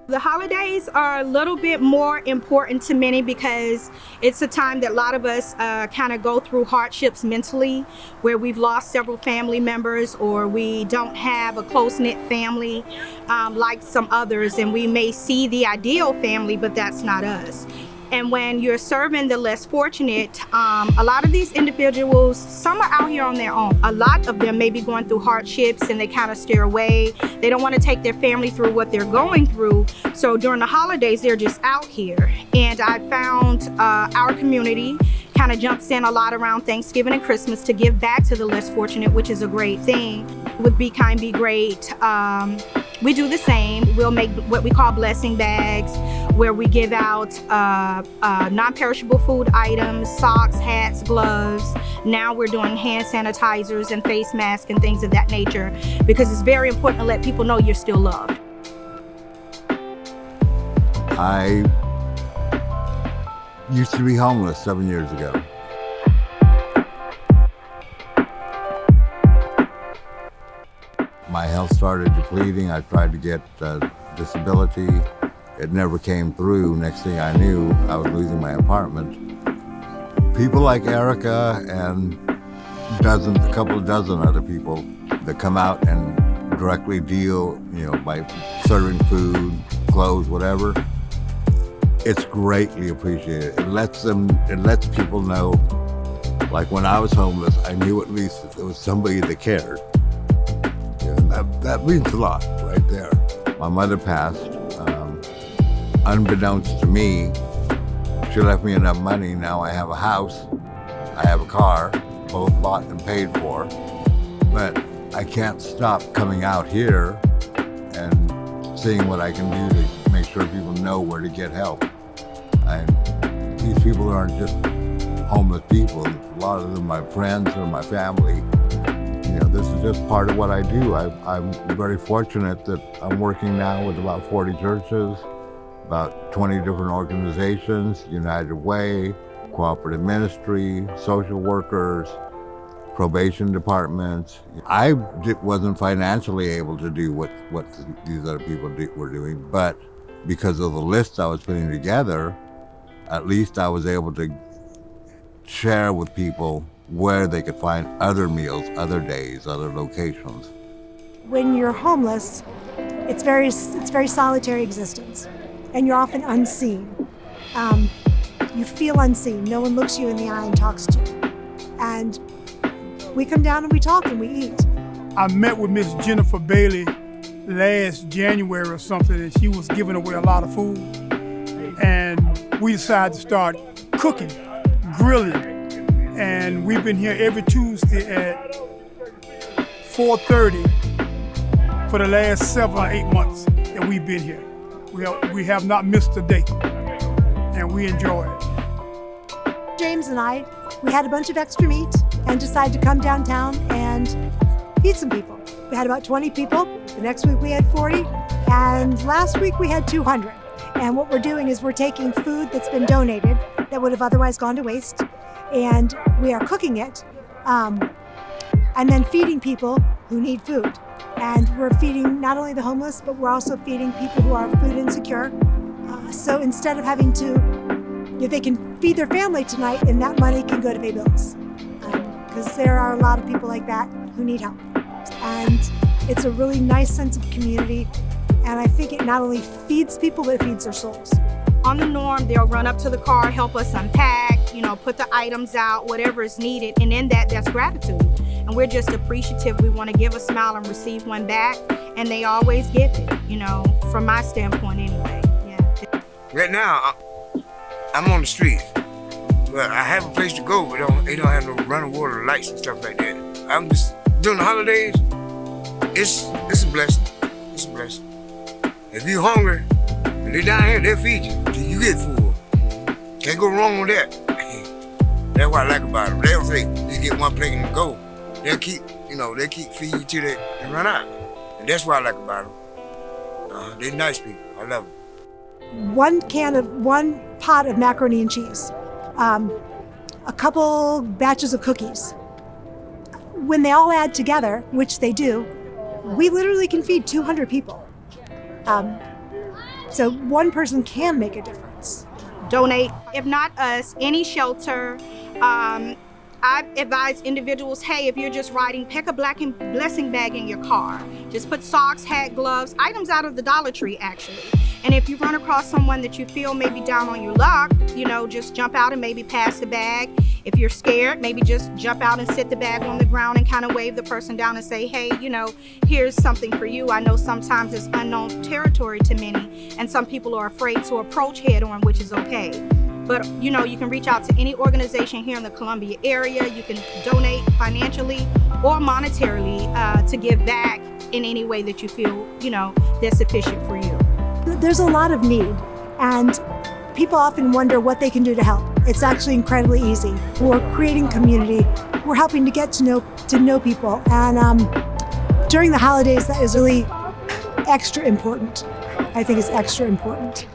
The holidays are a little bit more important to many because it's a time that a lot of us kind of go through hardships mentally, where we've lost several family members or we don't have a close-knit family like some others, and we may see the ideal family, but that's not us. And when you're serving the less fortunate, a lot of these individuals, some are out here on their own. A lot of them may be going through hardships and they kind of steer away. They don't want to take their family through what they're going through. So during the holidays, they're just out here. And I found our community kind of jumps in a lot around Thanksgiving and Christmas to give back to the less fortunate, which is a great thing. With Be Kind, Be Great, we do the same. We'll make what we call blessing bags, where we give out non-perishable food items, socks, hats, gloves. Now we're doing hand sanitizers and face masks and things of that nature, because it's very important to let people know you're still loved. I used to be homeless 7 years ago. My health started depleting. I tried to get disability. It never came through. Next thing I knew, I was losing my apartment. People like Erica and a couple of dozen other people that come out and directly deal, by serving food, clothes, whatever. It's greatly appreciated. It lets people know, like when I was homeless, I knew at least that there was somebody that cared. That means a lot right there. My mother passed. Unbeknownst to me, she left me enough money. Now I have a house, I have a car, both bought and paid for. But I can't stop coming out here and seeing what I can do to make sure people know where to get help. These people aren't just homeless people. A lot of them are my friends or my family. This is just part of what I do. I'm very fortunate that I'm working now with about 40 churches, about 20 different organizations, United Way, cooperative ministry, social workers, probation departments. I wasn't financially able to do what these other people were doing, but because of the list I was putting together, at least I was able to share with people where they could find other meals, other days, other locations. When you're homeless, it's very solitary existence, and you're often unseen. You feel unseen. No one looks you in the eye and talks to you. And we come down and we talk and we eat. I met with Miss Jennifer Bailey last January or something, and she was giving away a lot of food. And we decided to start cooking, grilling. And we've been here every Tuesday at 4:30 for the last 7 or 8 months that we've been here. We have not missed a day, and we enjoy it. James and I, we had a bunch of extra meat and decided to come downtown and feed some people. We had about 20 people. The next week we had 40, and last week we had 200. And what we're doing is we're taking food that's been donated that would have otherwise gone to waste, and we are cooking it and then feeding people who need food. And we're feeding not only the homeless, but we're also feeding people who are food insecure. So instead of having to, they can feed their family tonight, and that money can go to pay bills. Because there are a lot of people like that who need help. And it's a really nice sense of community. And I think it not only feeds people, but it feeds their souls. On the norm, they'll run up to the car, help us unpack, put the items out, whatever is needed. And in that's gratitude. And we're just appreciative. We want to give a smile and receive one back. And they always give it, from my standpoint anyway. Yeah. Right now, I'm on the street. Well, I have a place to go, but they don't have no running water, lights and stuff like that. I'm just, during the holidays, it's a blessing. It's a blessing. If you're hungry, and they're down here, they'll feed you till you get full. Can't go wrong with that. That's what I like about them. They don't say, just get one plate and go. They'll keep feeding you till they run out. And that's what I like about them. They're nice people. I love them. One pot of macaroni and cheese, a couple batches of cookies. When they all add together, which they do, we literally can feed 200 people. So one person can make a difference. Donate. If not us, any shelter. I advise individuals, hey, if you're just riding, pick a blessing bag in your car. Just put socks, hat, gloves, items out of the Dollar Tree, actually. And if you run across someone that you feel may be down on your luck, just jump out and maybe pass the bag. If you're scared, maybe just jump out and sit the bag on the ground and kind of wave the person down and say, hey, here's something for you. I know sometimes it's unknown territory to many, and some people are afraid to approach head on, which is okay. But, you can reach out to any organization here in the Columbia area. You can donate financially or monetarily to give back in any way that you feel, that's sufficient for you. There's a lot of need, and people often wonder what they can do to help. It's actually incredibly easy. We're creating community. We're helping to get to know people. And during the holidays, that is really extra important. I think it's extra important.